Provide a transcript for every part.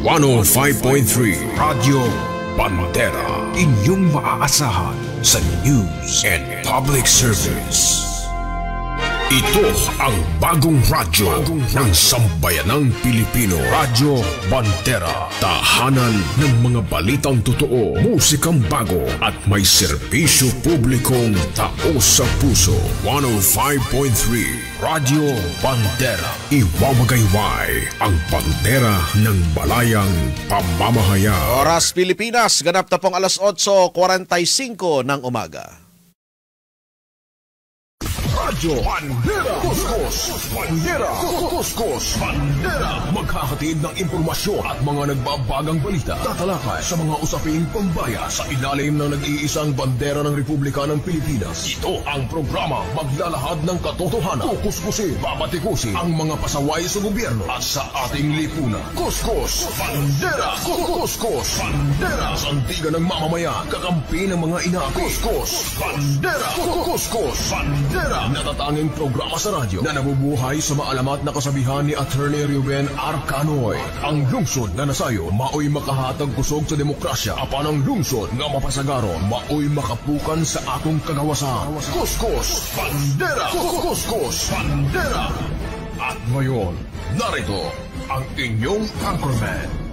105.3 Radio Bandera, inyong maaasahan sa news and public service. Ito ang bagong radyo ng sambayanang Pilipino. Radyo Bandera. Tahanan ng mga balitang totoo, musikang bago at may serbisyo publikong taos sa puso. 105.3 Radio Bandera. Iwawagayway ang bandera ng balayang pamamahayag. Oras Pilipinas, ganap na pong alas 8:45 ng umaga. Radyo Bandera, Kuskus, Bandera, Kuskus, Bandera. Magkakatid ng impormasyon at mga nagbabagang balita. Tatalakay sa mga usaping pambaya sa ilalim ng nag-iisang bandera ng Republika ng Pilipinas. Ito ang programa maglalahad ng katotohanan. Kukuskusin, babatikusin ang mga pasaway sa gobyerno at sa ating lipunan. Kuskus, Bandera, Kuskus, Bandera. Sandigan ng mamamayan, kakampi ng mga ina. Kuskus, Bandera, Kuskus, Bandera. Natatanging programa sa radyo na nabubuhay sa maalamat na kasabihan ni Attorney Ruben Arcanoy. Ang lungsod na nasayo, maoy makahatag kusog sa demokrasya. Apan ang lungsod nga mapasagaron, maoy makapukan sa atong kagawasan. Kuskus, Bandera! Kuskus, Bandera! At ngayon, narito ang inyong anchorman.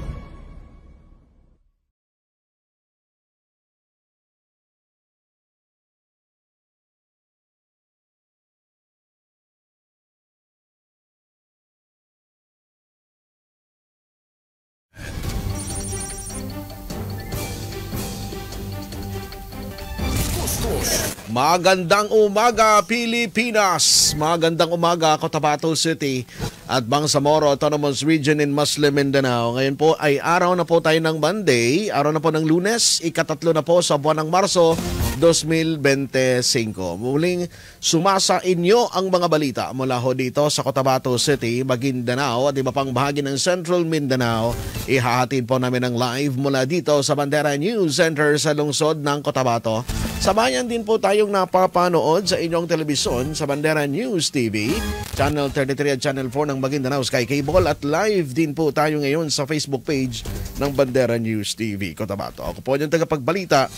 Magandang umaga Pilipinas, magandang umaga Cotabato City at Bangsamoro Autonomous Region in Muslim Mindanao. Ngayon po ay araw na po tayo ng Monday, araw na po ng Lunes, ikatatlo na po sa buwan ng Marso 2025. Muling sumasa inyo ang mga balita mula ho dito sa Cotabato City, Maguindanao at iba pang bahagi ng Central Mindanao. Ihahatid po namin ang live mula dito sa Bandera News Center sa lungsod ng Cotabato. Sabayan din po tayong napapanood sa inyong telebisyon sa Bandera News TV, Channel 33 at Channel 4 ng Maguindanao Sky Cable at live din po tayo ngayon sa Facebook page ng Bandera News TV Cotabato. Ako po yung tagapagbalita,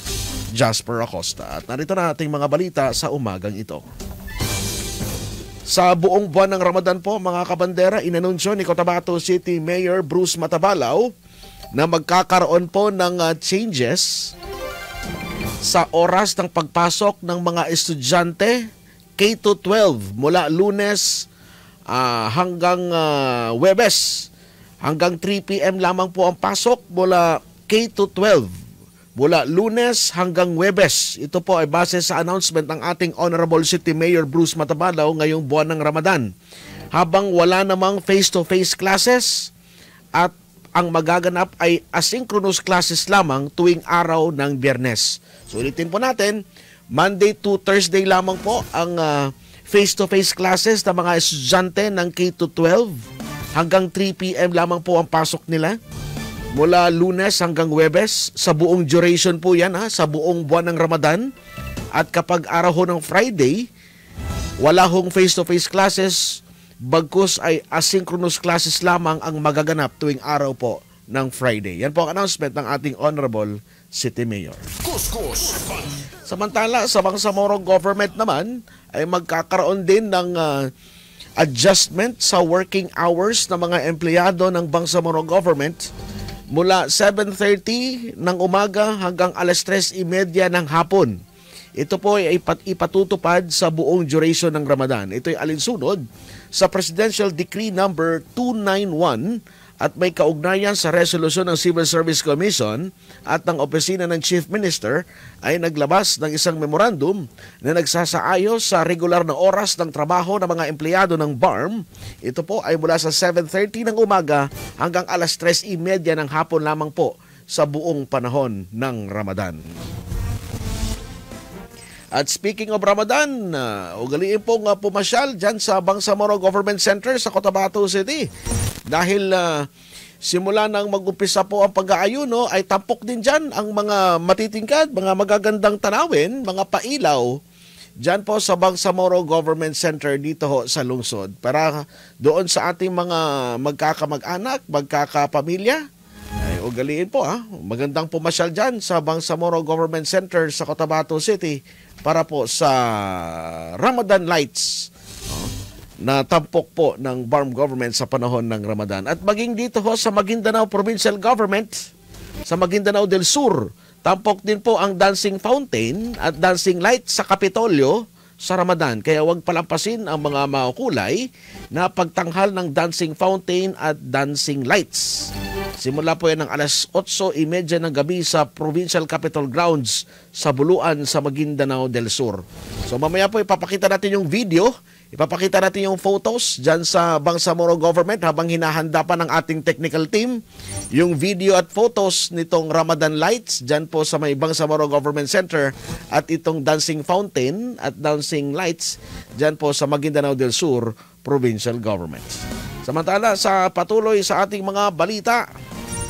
Jasper Acosta. At narito na ating mga balita sa umagang ito. Sa buong buwan ng Ramadan po mga kabandera, inanunsyo ni Cotabato City Mayor Bruce Matabalao na magkakaroon po ng changes sa oras ng pagpasok ng mga estudyante K-12 mula Lunes hanggang Huwebes. Hanggang 3 p.m. lamang po ang pasok mula K-12. Mula Lunes hanggang Huwebes. Ito po ay base sa announcement ng ating Honorable City Mayor Bruce Matabalao ngayong buwan ng Ramadan. Habang wala namang face-to-face classes at ang magaganap ay asynchronous classes lamang tuwing araw ng Biyernes. So ulitin po natin, Monday to Thursday lamang po ang face-to-face classes ng mga estudyante ng K-12. Hanggang 3 p.m. lamang po ang pasok nila. Mula Lunes hanggang Huwebes, sa buong duration po yan, sa buong buwan ng Ramadan. At kapag araw ho ng Friday, wala hong face-to-face classes, bagkus ay asynchronous classes lamang ang magaganap tuwing araw po ng Friday. Yan po ang announcement ng ating Honorable City Mayor. Samantala, sa Bangsamoro Government naman ay magkakaroon din ng adjustment sa working hours ng mga empleyado ng Bangsamoro Government mula 7:30 ng umaga hanggang alas 3:30 ng hapon. Ito po ay ipatutupad sa buong duration ng Ramadan. Ito ay alinsunod sa Presidential Decree number 291 at may kaugnayan sa resolusyon ng Civil Service Commission at ng Opisina ng Chief Minister ay naglabas ng isang memorandum na nagsasaayos sa regular na oras ng trabaho ng mga empleyado ng BARM. Ito po ay mula sa 7:30 ng umaga hanggang alas 3:30 ng hapon lamang po sa buong panahon ng Ramadan. At speaking of Ramadan, ugaliin pong pumasyal dyan sa Bangsamoro Government Center sa Cotabato City. Dahil simula nang mag-umpisa po ang pag-aayuno, ay tampok din dyan ang mga matitingkad, mga magagandang tanawin, mga pailaw, dyan po sa Bangsamoro Government Center dito ho sa lungsod. Para doon sa ating mga magkakamag-anak, magkakapamilya, ugaliin po magandang pumasyal dyan sa Bangsamoro Government Center sa Cotabato City para po sa Ramadan Lights na tampok po ng BARM government sa panahon ng Ramadan. At maging dito ho sa Maguindanao Provincial Government, sa Maguindanao del Sur, tampok din po ang dancing fountain at dancing light sa Kapitolyo sa Ramadan. Kaya huwag palampasin ang mga makukulay na pagtanghal ng dancing fountain at dancing lights. Simula po yan ng alas 8:30 ng gabi sa Provincial Capitol Grounds sa Buluan sa Maguindanao del Sur. So mamaya po ipapakita natin yung video, ipapakita natin yung photos dyan sa Bangsamoro Government habang hinahanda pa ng ating technical team yung video at photos nitong Ramadan Lights dyan po sa may Bangsamoro Government Center at itong dancing fountain at dancing lights dyan po sa Maguindanao del Sur Provincial Government. Samantala, sa patuloy sa ating mga balita,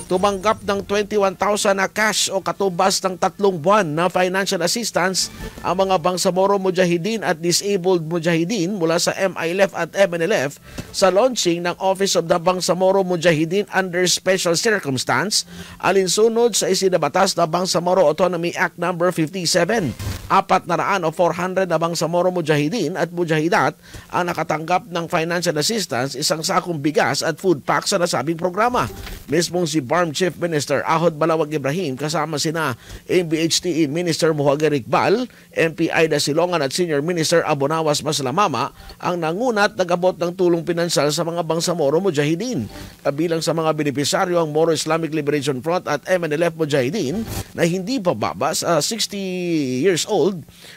tumanggap ng 21,000 na cash o katubas ng 3 buwan na financial assistance ang mga Bangsamoro Mujahideen at Disabled Mujahideen mula sa MILF at MNLF sa launching ng Office of the Bangsamoro Mujahideen under Special Circumstance alinsunod sa isinabatas na Bangsamoro Autonomy Act No. 57. 400 o 400 na Bangsamoro Mujahideen at Mujahidat ang nakatanggap ng financial assistance, isang sakong bigas at food pack sa nasabing programa. Mismong si BARM Chief Minister Ahod Balawag Ibrahim kasama sina MBHTE Minister Muhagar Iqbal, MP Aida Silongan at Senior Minister Abonawas Maslamama ang nangunat nag-abot ng tulong pinansyal sa mga Bangsamoro Mujahideen. Kabilang sa mga benepisaryo ang Moro Islamic Liberation Front at MNLF Mujahideen na hindi pababa sa 60 years old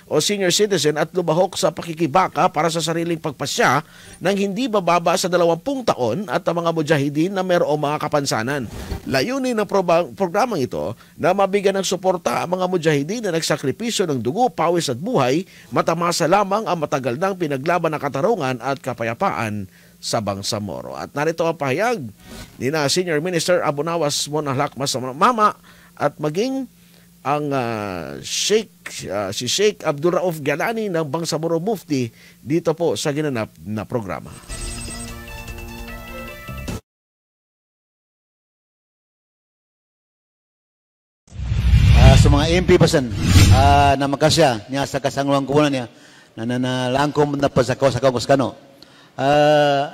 o senior citizen at lubahok sa pakikibaka para sa sariling pagpasya nang hindi bababa sa 20 taon at ang mga mujahideen na mayroong mga kapansanan. Layunin ng programang ito na mabigyan ng suporta ang mga mujahideen na nagsakripisyo ng dugo, pawis at buhay, matamasa lamang ang matagal nang pinaglaban ng katarungan at kapayapaan sa Bangsamoro. At narito ang pahayag ni na Senior Minister Abonawas Monalak Maslamama at maging ang si Sheikh Abdul Rauf Galani ng Bangsamoro Mufti dito po sa ginanap na programa. Sa mga MP pasan na makasya niya sa kasangulang kubunan niya na nalangkom na pasakaw-sakaw kuskano.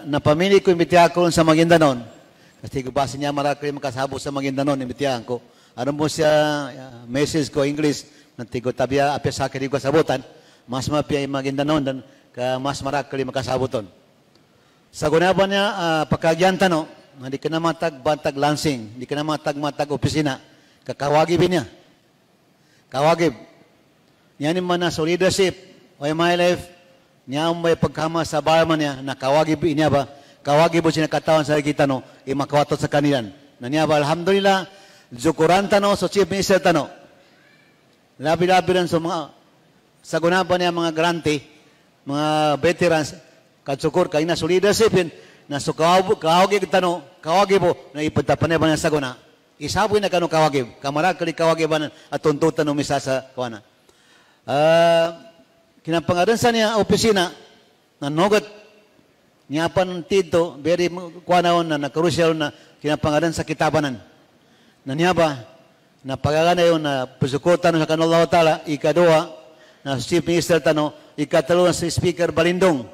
Napamili ko imbitihan ko sa Maguindanao kasi base niya marami makasabo sa Maguindanao imbitihan ko. Ano mo siya message ko English nanti ko tabia apya sa akin ko sabutan mas mapia Maguindanao dan mas marami makasabuton. Sa gunaban niya pagkagyan tano hindi ka na matag lansing, hindi ka na matag opisina kakawagi niya. Kawagib. Yan yung mana sa leadership o my life niya may pagkama sa barman niya na kawagib niya ba kawagib po siya nakatawan sa kita no makawatot sa kanilan na niya ba alhamdulillah zukuran tano so chief minister tano labi-labi rin sa gunapan niya mga grante mga veterans katsukur kayo na sa leadership yun na so kawagib tano kawagib po na ipagtapan niya ba niya sa guna isaboy na kano kawagib kamarag kali kawagiban at tuntutan ng misa sa kawana kinapangaran sa niya opisina na nogat niya pan tito very kuanaon na crucial na kinapangaran sa kitabanan na niya ba na pagagana yun na pusukutan sa kanulaw tala ikadua na chief minister tano ikatalo si speaker Balindong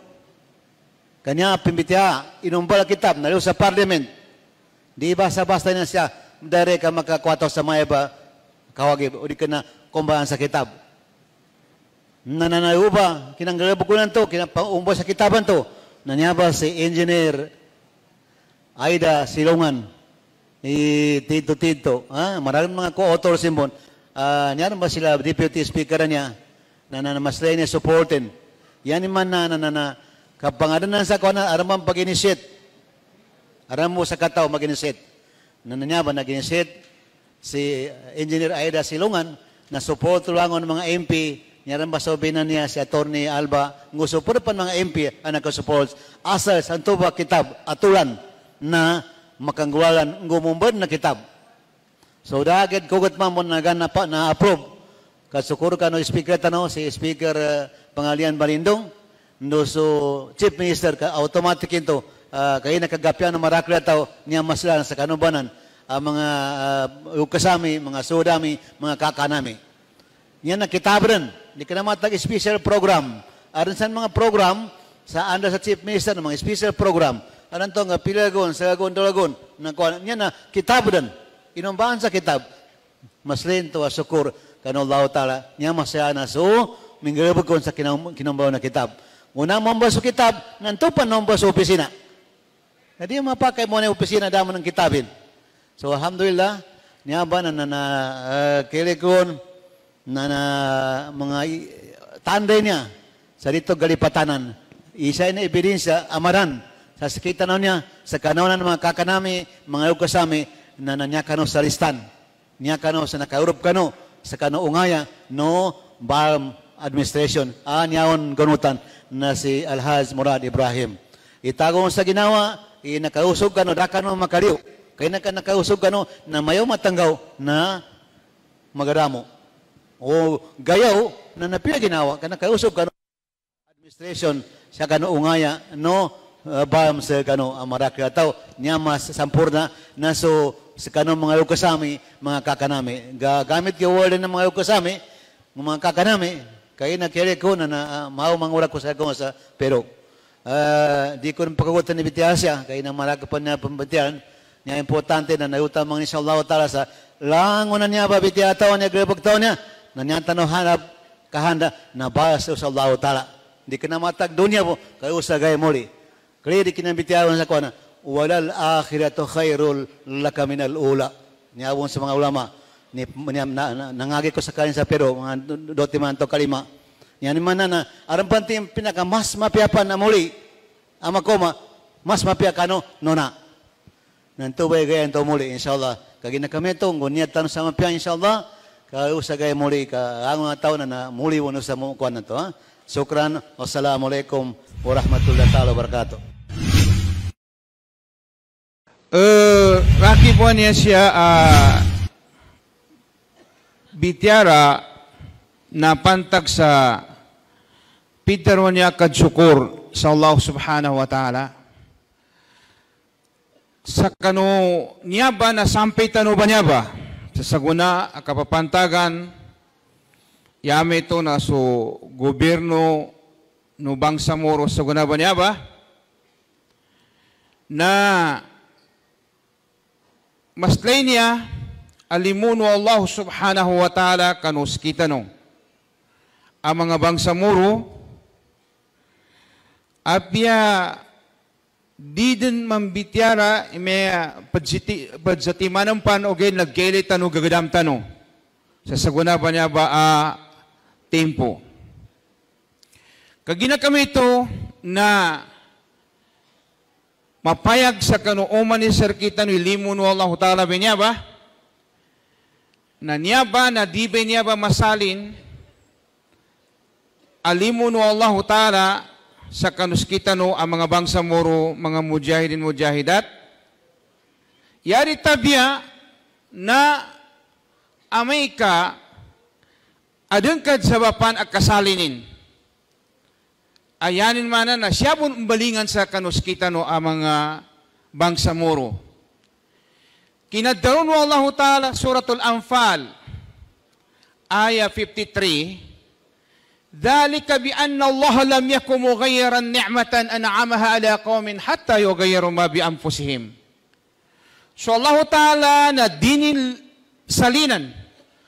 kanya pimbitiha inumbala kitab na sa parliament di basta-basta na siya dari ka makakwataw sa mga iba kawagib o di ka na kumbahan sa kitab nananayuba kinanggalabog to kinapaumba sa kitaban to nanyaba si engineer Aida Silongan Tito maraming mga co-author simbon niyan ba sila deputy speaker niya na namaslay niya supportin yan man na kapangadanan sa kuwana aram pag-initiate aram mo sa kataw mag-initiate nananya ba nag-initiate si Engineer Aida Silongan na support lang ng mga MP niyaran ba sabihin niya si Attorney Alba nguso po pa mga MP ang nagka-support asal santo ba kitab atulan na makangguwalan ngumumbad na kitab so dagad kugat mamon na ganapa na approve kasukur ka no speaker tano si speaker Pangalian Balindong no so chief minister ka automatic ito kayo nakagapyan ng marakla tao niya maslan sa kanubanan mga ukasami, mga sudami, mga kakanami. Yan ang kitabran. Di ka na matag special program. Aron sa mga program, sa under sa Chief Minister, mga special program. Aron to nga pilagon, sagagon, dolagon. Yan na kitabran. Inumbahan sa kitab. Maslin to asukur kano Allah Ta'ala. Niya masaya na so, minggabag ko sa kinambaw na kitab. Una mamba sa kitab, nanto pa nomba sa opisina. Na di mapakay mo na opisina damo ng kitabin. So alhamdulillah, niya ba na kilikon, na mga tanday niya sa dito galipatanan. Isa na ebidensya, amaran. Sa sakita niya, sa kanawan ng mga kakanami, mga ukasami, na nanyakano sa listan. Niyakano sa nakaurup kano, sa kano ungaya, no BARM administration. Niyawon ganutan na si Alhaj Murad Ibrahim. Itago sa ginawa, nakausog kano, dakano makaliw. Kaya nakausog kano, na mayaw matanggaw na magaramo. O gayaw, na napila ginawa, kaya nakausog kano, administration, sa kano ungaya, no BARM sa kano amarak ataw niya mas sampurna na so sa kano mga ukasami, mga kakanami. Gamit yung word ng mga ukasami, mga kakanami, kaya nakiri ko na mao mangura ko sa pero di ko nang pagkagutan ni Bitiasya, kaya nang malakapan niya pambatian, niya importante na nayutamang inshallah ta'ala sa langunan niya ba Bitiataw niya, grabagtaw niya, na niya tanong hanap, kahanda, na ba sa inshallah ta'ala. Di ka na matag dunya po, kayo sa gaya muli. Kaya di kinabitiawan sa kuwana, walal akhiratu khairul laka minal ula. Niyawon sa mga ulama, nangagi ko sa kanin sa Pero, mga doti man to kalima. Yan man na, arampan tiyong pinaka mas mapiapan na muli, ama koma, mas mapiakano, nona. Nantubay gaya ito muli, inshallah. Kagina kami ito, ngunyat tanong sa mapian, inshallah, kayo sa gaya muli, kaangon nga tao na muli wano sa mukuan na ito. Sukran, wassalamualaikum warahmatullahi wabarakatuh. Raki po niya siya bitiara na pantag sa Peter niya kadsyukur sa Allah subhanahu wa ta'ala. Sa kano niya ba na sampay tano ba niya ba? Sa saguna, kapapantagan, yame ito na so gobyerno no Bangsamoro sa saguna ba niya ba? Na maslay niya alimuno Allah subhanahu wa ta'ala kanus kita no. Ang mga Bangsamoro apya di din mambitiara may padzatimanang pan o gay nagkailit tano gagadam tano. Sa saguna pa niya ba tempo. Kagina kami ito na mapayag sa kanuuman ni Sir kita no ilimuno Allah ta'ala niya ba? Na niya ba na di ba niya ba masalin alimuno Allah ta'ala sa kanuskita no ang mga Bangsamoro, mga mujahidin mujahidat. Yari tabya na amay ka adengkad sa bapan at kasalinin. Ayanin mana na siya pun umbalingan sa kanuskita no ang mga Bangsamoro. Kinadaron mo Allah ta'ala suratul Anfal aya 53. ذلك بأن الله لم يكن مغيرا نعمة أنعمها على قوم حتى يغيروا ما بأنفسهم. So Allah Ta'ala na dinil salinan.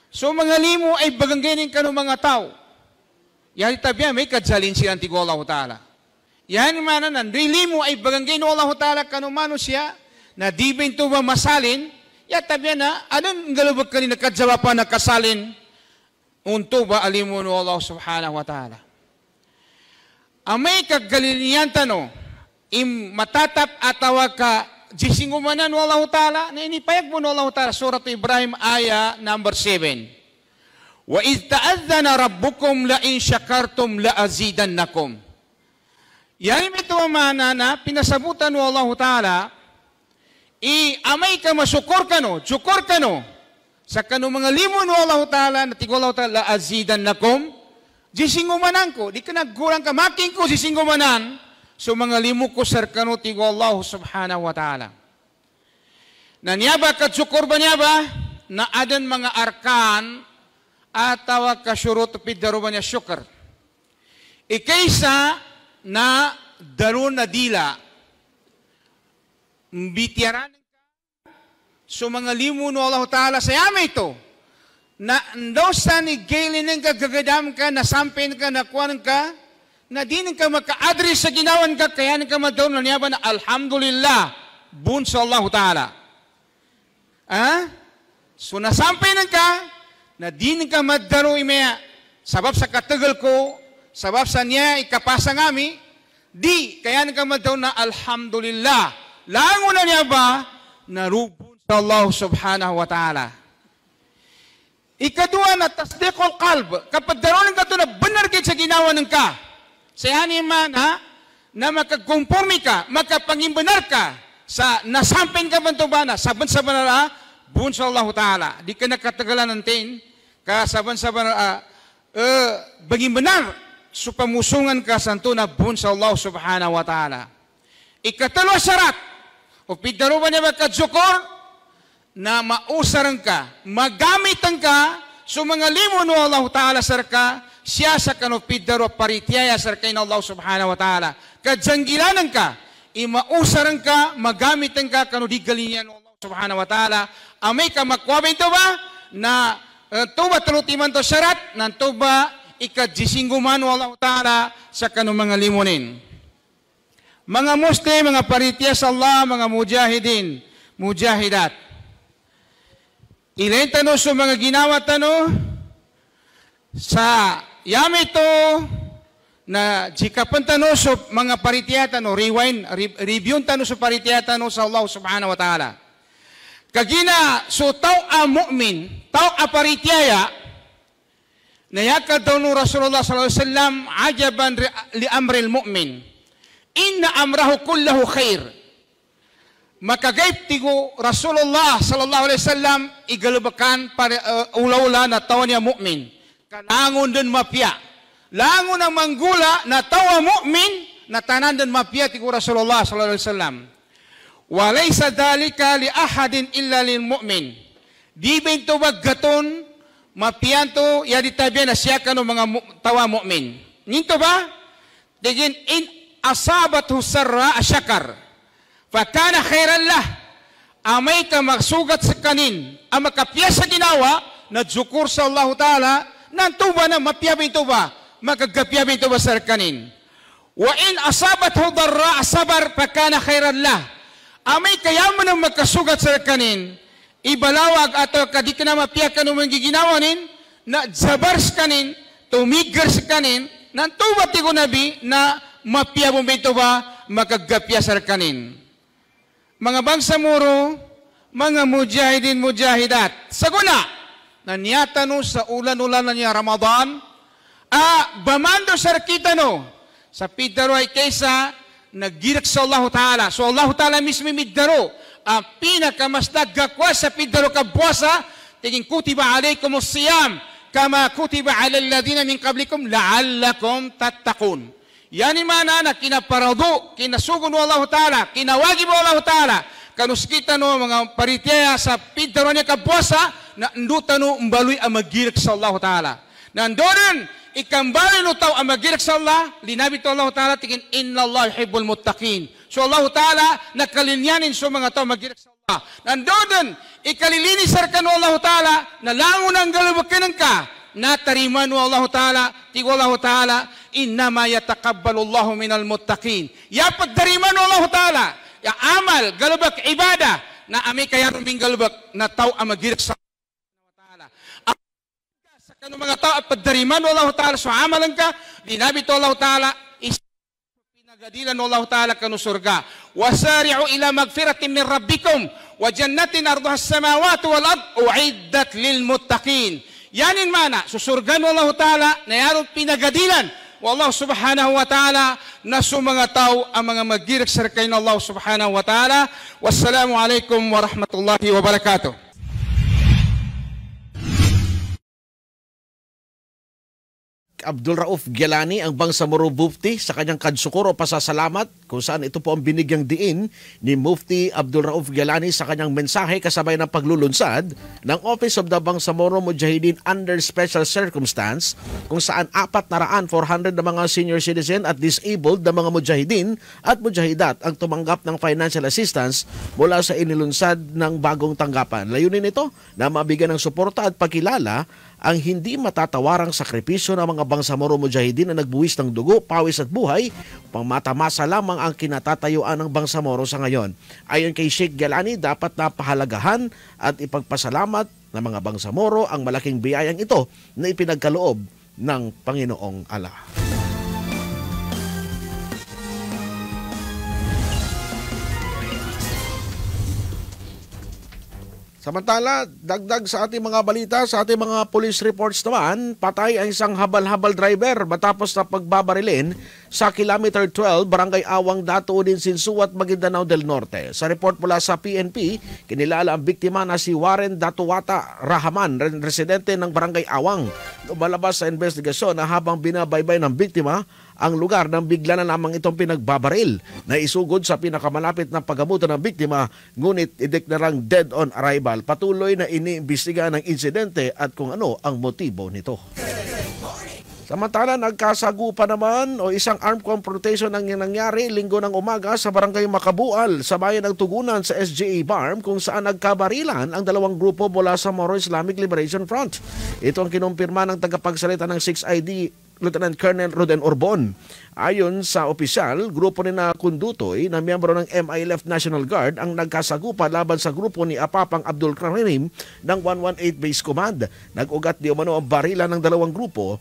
So mga limo ay bagangganin ka ng mga tao. Yan itabya may kadsalin siya antigo Allah Ta'ala. Yan mana nandoy limo ay bagangganin Allah Ta'ala kanumano siya na di ba ito ba masalin. Yatabya na anong galabag kanina kadsawa pa na kasalin unto ba alimuno Allah subhanahu wa ta'ala. Amay kaggaliniyan tano, matatap atawa ka, jisingumanan wa Allah ta'ala, na inipayag mo na Allah ta'ala, Surat Ibrahim, aya number 7. Wa iz ta'adhana rabbukum la in syakartum la azidannakum. Yan ito mana na, pinasabutan wa Allah ta'ala, amay ka masukor ka no, syukor ka no, sa kanong mga limon wa Allah ta'ala, na tigo Allah ta'ala, la azidan nakom, jisingumanan ko, di ka nagkurang ka, making ko jisingumanan, so mga limo ko sir kano, tigo Allah subhanahu wa ta'ala. Na niya ba katsukur ba niya ba? Na adan mga arkan at tawag ka syurut pidaro ba niya syukr. Ikaysa na darun na dila mbitiyaran ka so mga limuno Allah Ta'ala sa yama ito na daw sa nigailin ka gagadam ka nasampin ka nakuan ka na di ka maka-address sa ginawan ka kaya ka madaw na niya ba na alhamdulillah bun sa Allah Ta'ala. So nasampinan ka, na di ka madaro imaya, sabab sa katagal ko, sabab sa niya ikapasa ngami, di, kaya ka madaro na alhamdulillah. Lango na niya ba, narubun sa Allah subhanahu wa ta'ala. Ikadua na tasdikul qalb, kapag daronin ka ito na benar sa ginawa ng ka, sayani man na makagkonformi ka, makapangimbenar ka, sa nasampin ka bantubana, saban-saban na bun sa Allah Ta'ala. Di ka nakatagalan natin, ka saban-saban na baging benar, so pamusungan ka santo na bun sa Allah Subhanahu wa Ta'ala. Ikatalo syarat, o pidaruban niya magkadsukor, na mausaran ka, magamitan ka, so mga limon ng Allah Ta'ala sarka, siya sa kanupidaro paritiyaya sarka in Allah Subhanahu wa Ta'ala. Kadzanggilanan ka, imausaran ka, magamitan ka, kanudigalinyan ng Allah Subhanahu wa Ta'ala. Amay ka makwabay ito ba? Na tuba tulutiman to syarat, na tuba ikadjisingguman ng Allah Ta'ala sa kanong mga limunin. Mga Muslim, mga paritya sa Allah, mga mujahidin, mujahidat. Ilayin tano sa mga ginawa tano, sa yami ito, na jikapan tano sa mga paritiyatan o review tano sa paritiyatan sa Allah subhanahu wa ta'ala. Kagina, so tao a mu'min, tao a paritiyaya, nayakad daw ng Rasulullah sallallahu alaihi wasallam, ajaban li amril mu'min, inna amrahu kullahu khair. Makagayt tigo Rasulullah sallallahu alaihi wasallam, igalubakan para ula-ula na tao niya mu'min. Kalangon din mapya. Langon ang manggula na tawa mu'min na tanan din mapya tigo Rasulullah sallallahu alaihi wasallam. Walaysa dalika li ahadin illa lil mu'min. Di bento baggaton mapianto yadi tabiya na siya kano mga tawa mu'min. Ninto ba? Digin in asabathu sarra asyakar. Fakana khairan lah. Amay ka magsugat sa kanin. Ang makapya sa ginawa na dzukur sa Allah Ta'ala nantuba na mapiyabing tuba. Magagapiyabing tuba sa kanin. Wa in asabathu darra asabar fakana khairan lah. Amay kaya mo nang magkasugat sa kanin, ibalawag ato kadi ka na mapiyak ka naman giginawanin, na zabars kanin, tumigir sa kanin, nang tubat ko nabi na mapiya mo ito ba, magagapya sa kanin. Mga bangsa muro, mga mujahidin, mujahidat, saguna, na niyatano sa ulan-ulan na niya Ramadan, bamando sa kita no, sa pidaro ay kaysa, naggirak sa Allah Ta'ala. So Allah Ta'ala mismo middaro. Ang pinakamas nagkakwa sa pidaro kabuasa, tiging kutiba alaykum as-siyam, kama kutiba ala alladhina min qablikum, la'allakum tattaqun. Yani mana na kinaparado, kinasugo no Allah Ta'ala, kinawagi mo Allah Ta'ala, kanuskita no mga paritya sa pidaro niya kabuasa, na nduta no mbaloy ang maggirak sa Allah Ta'ala. Nandoon, ikambali no tao ang magirak sa Allah, linabi to Allah Ta'ala, tingin, inna Allah yuhibbul muttaqin. So Allah Ta'ala, nakalinyanin so mga tao magirak sa Allah. Nandoon, ikalilinis sarkan no Allah Ta'ala, nalangon ang galabakinan ka, natariman no Allah Ta'ala, tigo Allah Ta'ala, innama yatakabbalu Allahu minal muttaqin. Yapag dariman no Allah Ta'ala, ya amal, galabak, ibadah, na amay kaya ruming galabak, na tao ang magirak sa Allah. Kano mga tao at paddariman o Allah Ta'ala so amalan ka, dinabi to Allah Ta'ala, pinagadilan o Allah Ta'ala kanu surga. Wasari'u ila magfiratin min rabbikum, wa jannatin arduhas samawati wal ard, u'iddat lil muttaqin. Yanin mana, susurgan o Allah Ta'ala, na yaron pinagadilan o Allah Subhanahu wa Ta'ala, na so mga tao ang mga magirik sa kain Allah Subhanahu wa Ta'ala. Wassalamu alaikum wa rahmatullahi wa barakatuh. Abdul Rauf Gielani ang Bangsamoro Mufti sa kanyang kadsukuro pasasalamat kung saan ito po ang binigyang diin ni Mufti Abdul Rauf Gielani sa kanyang mensahe kasabay ng paglulunsad ng Office of the Bangsamoro Mujahideen under special circumstance kung saan 400 na mga senior citizen at disabled na mga mujahideen at mujahidat ang tumanggap ng financial assistance mula sa inilunsad ng bagong tanggapan. Layunin nito na mabigyan ng suporta at pagkilala ang hindi matatawarang sakripisyo ng mga Bangsamoro Mujahideen na nagbuwis ng dugo, pawis at buhay upang matamasa lamang ang kinatatayuan ng Bangsamoro sa ngayon. Ayon kay Sheikh Gielani, dapat napahalagahan at ipagpasalamat ng mga Bangsamoro ang malaking biyayang ito na ipinagkaloob ng Panginoong Allah. Samantala, dagdag sa ating mga balita, sa ating mga police reports naman, patay ang isang habal-habal driver matapos na pagbabarilin sa kilometer 12, Barangay Awang, Datuudin, Sinsuat, Maguindanao del Norte. Sa report mula sa PNP, kinilala ang biktima na si Warren Datuwata Rahaman, residente ng Barangay Awang. Lumalabas sa investigasyon na habang binabaybay ng biktima ang lugar nang bigla na lamang itong pinagbabaril na isugod sa pinakamalapit na pagamutan ng biktima, ngunit ideklarang dead on arrival. Patuloy na iniimbestiga ng insidente at kung ano ang motibo nito. Samantala, nagkasagupa naman o isang armed confrontation ang nangyari linggo ng umaga sa Barangay Makabual sa bayan ng Tugunan sa SGA Barm kung saan nagkabarilan ang dalawang grupo mula sa Moro Islamic Liberation Front. Ito ang kinumpirma ng tagapagsalita ng 6ID Lieutenant Colonel Roden Orbon. Ayon sa opisyal, grupo ni na Kundutoy na miyembro ng MILF National Guard ang nagkasagupa laban sa grupo ni Apapang Abdul Karim ng 118 Base Command. Nag-ugat di umano ang barila ng dalawang grupo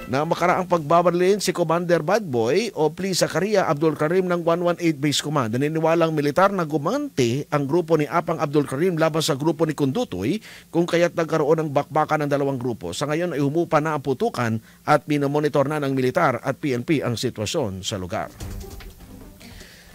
na makaraang pagbabarilin si Commander Badboy o Pli Zakaria Abdul Karim ng 118 Base Command. Naniniwalang militar na gumante ang grupo ni Apang Abdul Karim laban sa grupo ni Kundutoy kung kaya't nagkaroon ng bakbakan ng dalawang grupo. Sa ngayon ay humupa na ang putukan at minomonitor na ng militar at PNP ang sitwasyon sa lugar.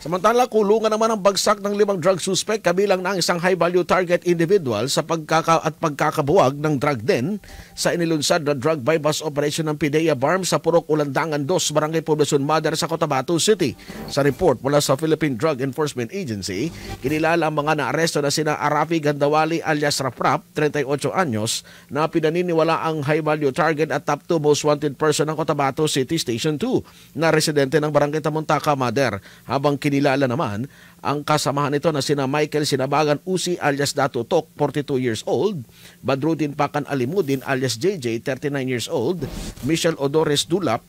Samantala, kulungan naman ang bagsak ng 5 drug suspect kabilang na ang isang high-value target individual sa pagkakabuwag ng drug den sa inilunsad na drug bypass operation ng PIDEA Barm sa Purok Ulandangan 2, Barangay Poblacion Mother sa Cotabato City. Sa report mula sa Philippine Drug Enforcement Agency, kinilala ang mga naaresto na sina Arafi Gandawali alias Raprap, 38 anyos, na pinaniniwala ang high-value target at top 2 most wanted person ng Cotabato City Station 2 na residente ng Barangay Tamuntaka Mother, habang kinilala naman ang kasamahan nito na sina Michael Sinabagan Usi alias Dato Tok, 42 years old, Badrudin Pakan Alimudin alias JJ, 39 years old, Michelle Odores Dulap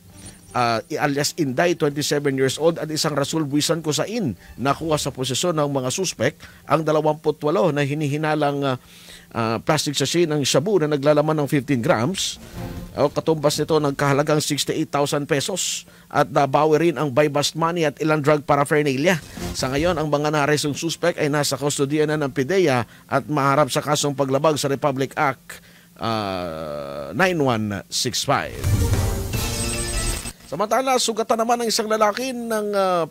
alias Inday, 27 years old, at isang Rasul Buisan Kusain. Nakuha sa posisyon ng mga suspect ang 28 na hinihinalang plastic sachet ng shabu na naglalaman ng 15 grams. Katumbas nito nagkahalagang 68,000 pesos at nabawi rin ang buy-bust money at ilang drug paraphernalia. Sa ngayon, ang mga naarestong suspect ay nasa kustodiya na ng PIDEA at maharap sa kasong paglabag sa Republic Act 9165. Samantala, sugatan naman ng isang lalaki ng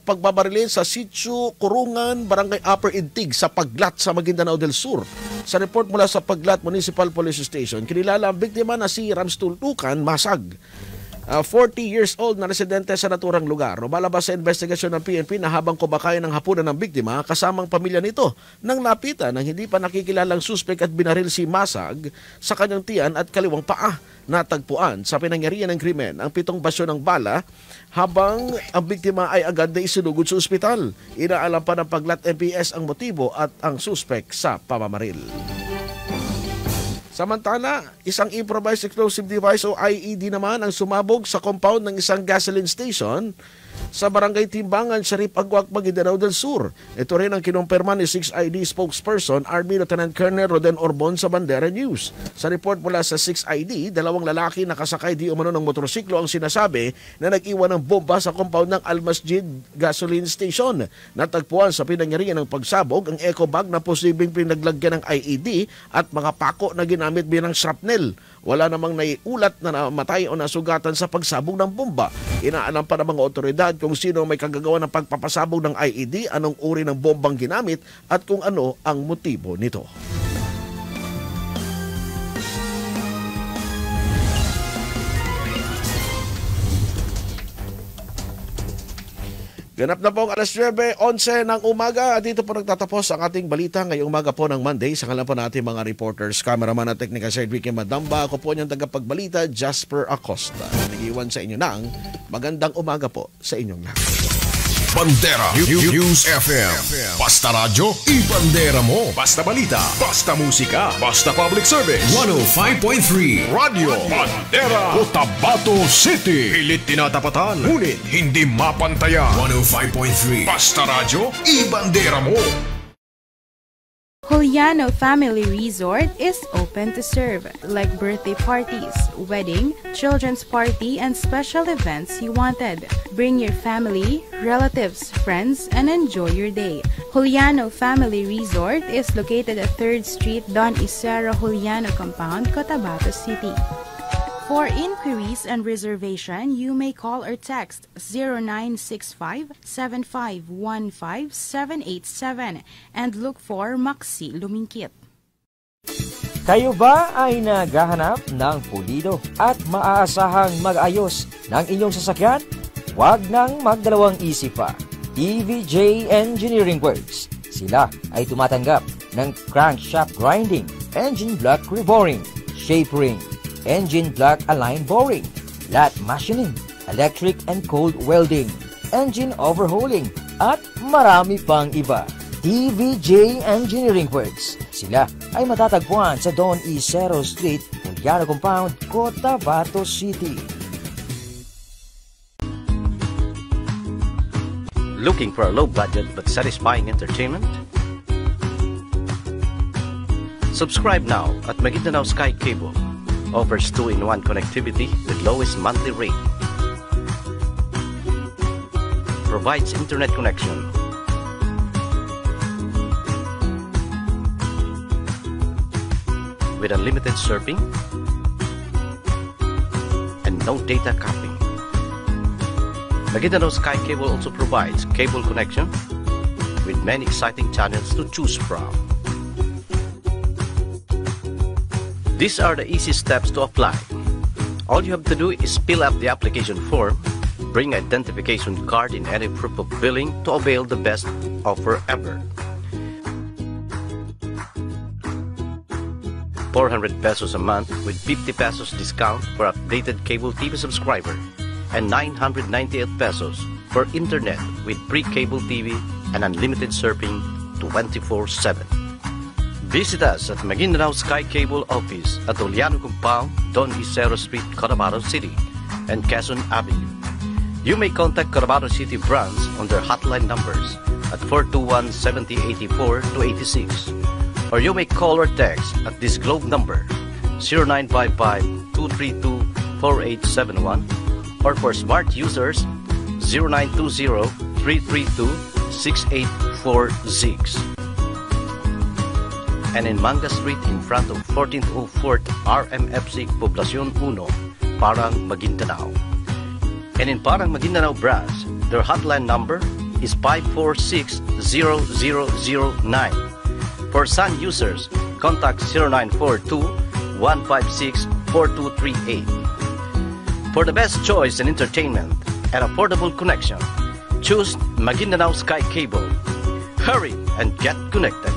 pagbabarilin sa Sitio Kurungan, Barangay Upper Intig sa Paglat sa Maguindanao del Sur. Sa report mula sa Paglat Municipal Police Station, kinilala ang biktima na si Rams Tultukan Masag, 40 years old na residente sa naturang lugar. Lumalabas sa investigasyon ng PNP na habang kumakain ng hapunan ng biktima, kasamang pamilya nito nang lapitan ng hindi pa nakikilalang suspek at binaril si Masag sa kanyang tiyan at kaliwang paa. Natagpuan sa pinangyarihan ng krimen ang 7 basyo ng bala habang ang biktima ay agad na isinugod sa ospital. Inaalam pa ng Paglat MPS ang motibo at ang suspek sa pamamaril. Samantala, isang improvised explosive device o IED naman ang sumabog sa compound ng isang gasoline station sa Barangay Timbangan, Sharif Agwak, Maguindanao del Sur. Ito rin ang kinumpirma ni 6ID spokesperson Army Lieutenant Colonel Roden Orbon sa Bandera News. Sa report mula sa 6ID, 2 lalaki nakasakay di umano ng motorsiklo ang sinasabi na nag-iwan ng bomba sa compound ng Al-Masjid Gasoline Station. Natagpuan sa pinangyarihan ng pagsabog ang eco bag na posibleng pinaglagyan ng IED at mga pako na ginamit bilang shrapnel. Wala namang naiulat na namatay o nasugatan sa pagsabog ng bomba. Inaalam pa ng mga otoridad kung sino may kagagawa ng pagpapasabog ng IED, anong uri ng bombang ginamit at kung ano ang motibo nito. Ganap na po ang alas 9:11 ng umaga at dito po nagtatapos ang ating balita ngayong umaga po ng Monday. Sa ngalan po natin mga reporters, cameraman at technical side Ricky Madamba. Ako po niyang tagapagbalita, Jasper Acosta. Nag-iwan sa inyo ng magandang umaga po sa inyong lahat. Bandera News FM. Basta radyo, ibandera mo. Basta balita, basta musika, basta public service. 105.3 Radio Bandera, Cotabato City. Pilit tinatapatan, ngunit hindi mapantayan. 105.3 Basta radyo, ibandera mo. Juliano Family Resort is open to serve, like birthday parties, wedding, children's party, and special events you wanted. Bring your family, relatives, friends, and enjoy your day. Juliano Family Resort is located at 3rd Street, Don Isero Juliano Compound, Cotabato City. For inquiries and reservation, you may call or text 0965-7515-787 and look for Maxi Lumingkit. Kayo ba ay naghahanap ng pulido at maaasahang mag-ayos ng inyong sasakyan? Huwag nang magdalawang isip pa. TVJ Engineering Works. Sila ay tumatanggap ng crankshaft grinding, engine block reboring, shape ring, engine block align boring, lat machining, electric and cold welding, engine overhauling, at marami pang iba. TVJ Engineering Works. Sila ay matatagpuan sa Don Isero Street, Juliano Compound, Cotabato City. Looking for a low budget but satisfying entertainment? Subscribe now at Maguindanao Sky Cable. Offers 2-in-1 connectivity with lowest monthly rate. Provides internet connection. With unlimited surfing and no data capping. Maguindanao Sky Cable also provides cable connection with many exciting channels to choose from. These are the easy steps to apply. All you have to do is fill up the application form, bring identification card in any proof of billing to avail the best offer ever. 400 pesos a month with 50 pesos discount for updated cable TV subscriber and 998 pesos for internet with pre-cable TV and unlimited surfing 24/7. Visit us at Maguindanao Sky Cable Office at Juliano Compound, Don Isero Street, Cotabato City, and Quezon Avenue. You may contact Cotabato City branch on their hotline numbers at 421-7084-86, or you may call or text at this Globe number 0955-232-4871, or for smart users 0920-332-6846. And in Manga Street in front of 1404 RMFC Poblacion 1, Parang, Maguindanao. And in Parang, Maguindanao branch, their hotline number is 546-0009. For Sun users, contact 0942-156-4238. For the best choice in entertainment and affordable connection, choose Maguindanao Sky Cable. Hurry and get connected.